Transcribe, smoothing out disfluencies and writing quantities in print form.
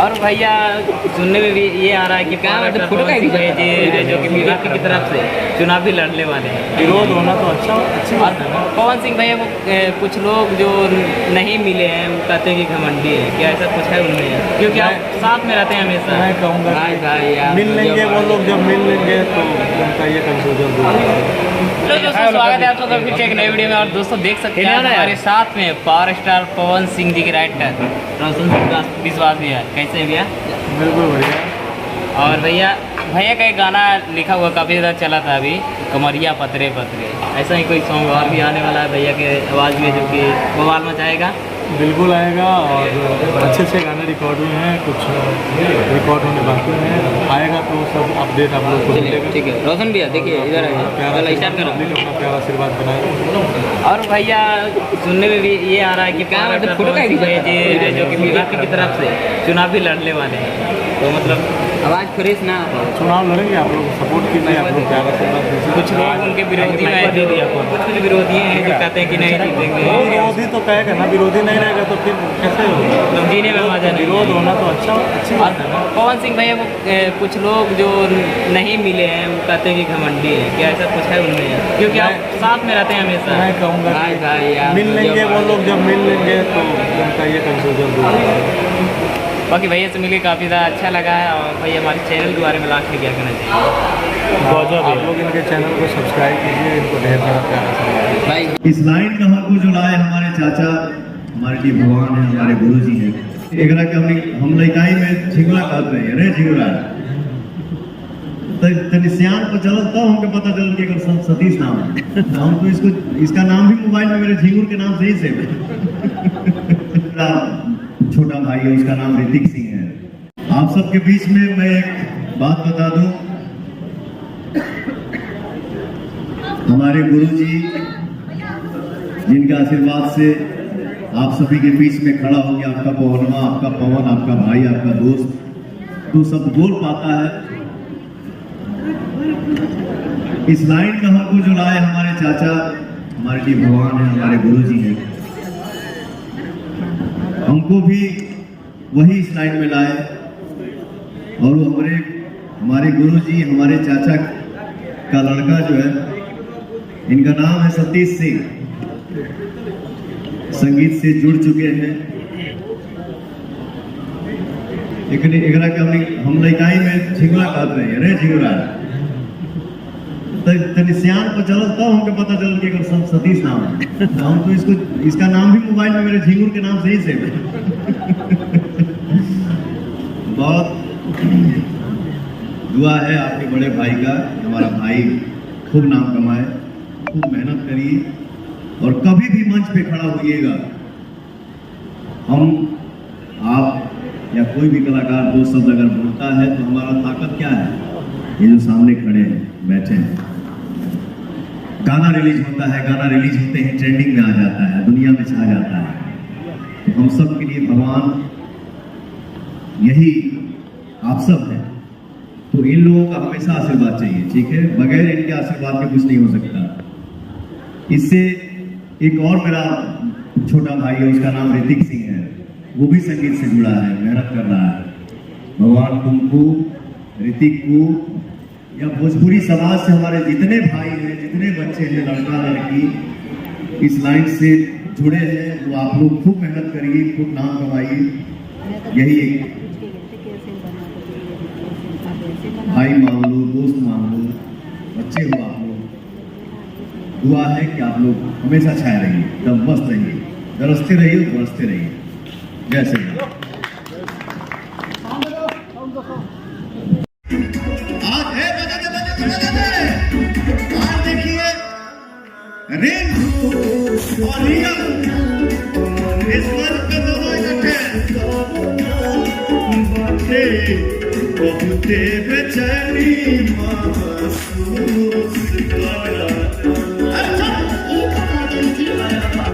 और भैया सुनने में भी ये आ रहा है कि पवन सिंह भैया जी जो कि बीजेपी की तरफ से चुनाव भी लड़ने वाले हैं। विरोध होना तो अच्छी बात है ना। पवन सिंह भैया को कुछ लोग जो नहीं मिले हैं वो कहते हैं कि घमंडी है, क्या ऐसा कुछ है उनमें? क्योंकि आप साथ में रहते हैं हमेशा। मैं कहूँगा मिल लेंगे वो लोग, जब मिल लेंगे तो उनका ये कंफ्यूजन दूर होगा। तो दोस्तों स्वागत है आप सबका फिर से एक नई वीडियो में। और दोस्तों देख सकते हैं हमारे साथ में पावर स्टार पवन सिंह जी के राइटर रोशन विश्वास भी है। कैसे हैं भैया? बिल्कुल बढ़िया। और भैया का एक गाना लिखा हुआ काफ़ी ज़्यादा चला था अभी, कमरिया पतरे पतरे। ऐसा ही कोई सॉन्ग और भी आने वाला है भैया के आवाज़ में जो कि बवाल मचाएगा? बिल्कुल आएगा और अच्छे अच्छे गाने रिकॉर्ड हुए हैं, कुछ रिकॉर्ड होने बाकी हैं। आएगा तो सब अपडेट आप लोग को मिलेगा। ठीक है रोशन भैया देखिए इधर प्यारा स्टार्ट करो, अपना प्यारा आशीर्वाद बनाए। और भैया सुनने में भी ये आ रहा है कि पवन सिंह भैया जी जो कि बीजेपी की तरफ से चुनाव भी लड़ने वाले हैं। तो मतलब आवाज़ फ्रेश ना चुनाव लड़ेंगे, आप लोग सपोर्ट कीजिए, आप लोग प्यारा आशीर्वाद दीजिए। कुछ लोग उनके विरोधी हैं, कुछ विरोधी हैं जो कहते हैं कि नहीं जीतेंगे। विरोधी तो कहेगा ना, विरोधी नहीं रहेगा तो फिर कैसे होगा? जीने में मजा नहीं। विरोध होना तो अच्छी बात है ना। पवन सिंह भैया को कुछ लोग जो नहीं मिले हैं वो कहते हैं कि घमंडी है, क्या ऐसा कुछ है उनमें? क्योंकि आप साथ में रहते हैं हमेशा। मैं कहूँगा मिल लेंगे वो लोग, जब मिल लेंगे तो उनका ये कंफ्यूजन दूर होगा। बाकी भैया से मिलकर काफ़ी ज़्यादा अच्छा लगा है। और भैया हमारे चैनल के बारे में लास्ट में क्या कहना चाहिए? आप लोग इनके चैनल को सब्सक्राइब कीजिए, इनको ढेर सारा प्यार भाई। इस लाइन का हमको जो लाए हमारे चाचा, हमारे लिए भगवान है, हमारे गुरु जी हैं। एकरा के हम लइकाई में झिंगुरा कहते हैं, रे झिंगुरा तनि सियान पर चलल तब हमको पता चलल कि एकर सतीश नाम है। हम तो इसका नाम भी मोबाइल में मेरे झिंगुर के नाम से ही सेव है। छोटा भाई है, उसका नाम ऋतिक सिंह है। आप सबके बीच में मैं एक बात बता दूं, हमारे गुरुजी जिनके आशीर्वाद से आप सभी के बीच में खड़ा हो गया, आपका पवनवा, आपका पवन, आपका भाई, आपका दोस्त, तो सब बोल पाता है। इस लाइन का हमको जो लाए हमारे चाचा, हमारे लिए भगवान है, हमारे गुरुजी हैं। हमको भी वही इस लाइन में लाए और वो हमारे गुरुजी, हमारे चाचा का लड़का जो है, इनका नाम है सतीश सिंह, संगीत से जुड़ चुके हैं। एकरा के हम लइकाई में झिंगुरा कहते हैं, रे झिंगुरा तनि सियान पर चलल तब हमको पता चलल कि एकर सतीश नाम है। हम तो इसका नाम भी मोबाइल में मेरे झिंगुर के नाम से ही सेव है। बहुत दुआ है आपके बड़े भाई का, हमारा भाई खूब नाम कमाए, खूब मेहनत करिए और कभी भी मंच पे खड़ा होइएगा। आप या कोई भी कलाकार दोस्त सब अगर बोलता है तो हमारा ताकत क्या है? ये जो सामने खड़े हैं, बैठे हैं। गाना रिलीज होता है, गाना रिलीज होते ही ट्रेंडिंग में आ जाता है, दुनिया में छा जाता है। तो हम सब के लिए भगवान यही आप सब हैं। तो इन लोगों का हमेशा आशीर्वाद चाहिए, ठीक है? बगैर इनके आशीर्वाद के कुछ नहीं हो सकता। इससे एक और मेरा छोटा भाई है, उसका नाम ऋतिक सिंह है, वो भी संगीत से जुड़ा है, मेहनत कर रहा है। भगवान तुमको, ऋतिक को या भोजपुरी समाज से हमारे जितने भाई हैं, जितने बच्चे हैं, लड़का लड़की इस लाइन से जुड़े हैं, वो आप लोग खूब मेहनत करिए, खूब नाम कमाइए। यही एक भाई मान लो, दोस्त मान लो, बच्चे हो आप लोग। दुआ है कि आप लोग हमेशा छाए रहिए, एकदम मस्त रहिए, गरजते रहिए, बरसते रहिए। जय श्री राम। और रियल इस मंच पे दोनों इकट्ठे बहुते बेचैनी महसूस कर